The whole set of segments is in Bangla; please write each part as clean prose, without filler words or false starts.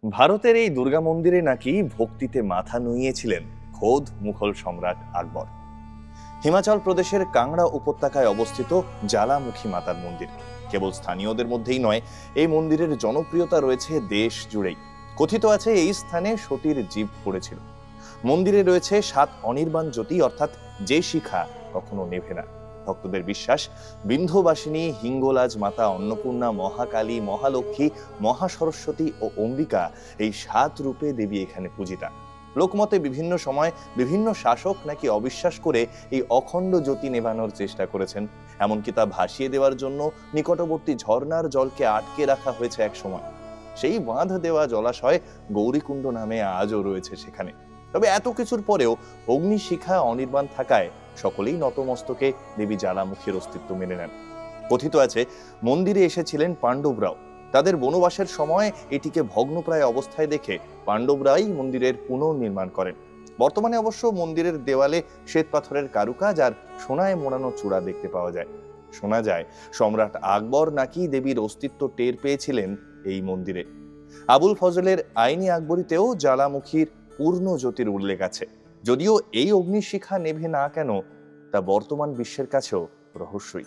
ভারতের এই দুর্গা মন্দিরে নাকি ভক্তিতে মাথা নুইয়েছিলেন খোদ মুঘল সম্রাট আকবর। হিমাচল প্রদেশের কাংড়া উপত্যকায় অবস্থিত জ্বালামুখী মাতার মন্দির কেবল স্থানীয়দের মধ্যেই নয়, এই মন্দিরের জনপ্রিয়তা রয়েছে দেশ জুড়েই। কথিত আছে এই স্থানে সতীর জীব পড়েছিল। মন্দিরে রয়েছে 7 অনির্বাণ জ্যোতি, অর্থাৎ যে শিখা কখনো নেভে না। ভক্তদের বিশ্বাস, বিন্ধ্যবাসিনী, হিঙ্গলাজ মাতা, অন্নপূর্ণা, মহাকালী, মহালক্ষ্মী, মহাসরস্বতী ও অম্বিকা, এই 7 রূপে দেবী এখানে পূজিতা। লোকমতে বিভিন্ন সময় বিভিন্ন শাসক নাকি অবিশ্বাস করে এই অখণ্ড জ্যোতি নেভানোর চেষ্টা করেছেন। এমনকি তা ভাসিয়ে দেওয়ার জন্য নিকটবর্তী ঝর্ণার জলকে আটকে রাখা হয়েছে এক সময়। সেই বাঁধ দেওয়া জলাশয় গৌরীকুণ্ড নামে আজও রয়েছে সেখানে। তবে এত কিছুর পরেও অগ্নিশিখা অনির্বাণ থাকায় সকলেই নতমস্তকে দেবী জ্বালামুখীর অস্তিত্ব মেনে নেন। কথিত আছে মন্দিরে এসেছিলেন পাণ্ডবরাও। তাদের বনবাসের সময় এটিকে ভগ্নপ্রায় অবস্থায় দেখে পাণ্ডবরাই মন্দিরের পুনর্নির্মাণ করেন। বর্তমানে অবশ্য মন্দিরের দেওয়ালে শ্বেতপাথরের কারুকাজ আর সোনায় মোড়ানো চূড়া দেখতে পাওয়া যায়। শোনা যায় সম্রাট আকবর নাকি দেবীর অস্তিত্ব টের পেয়েছিলেন এই মন্দিরে। আবুল ফজলের আইনি আকবরীতেও জ্বালামুখীর পূর্ণ জ্যোতির উল্লেখ আছে। যদিও এই অগ্নিশিখা নেভে না কেন তা বর্তমান বিশ্বের কাছেও রহস্যই।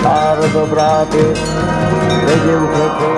শারদ ব্রাতে বেজে উঠেছে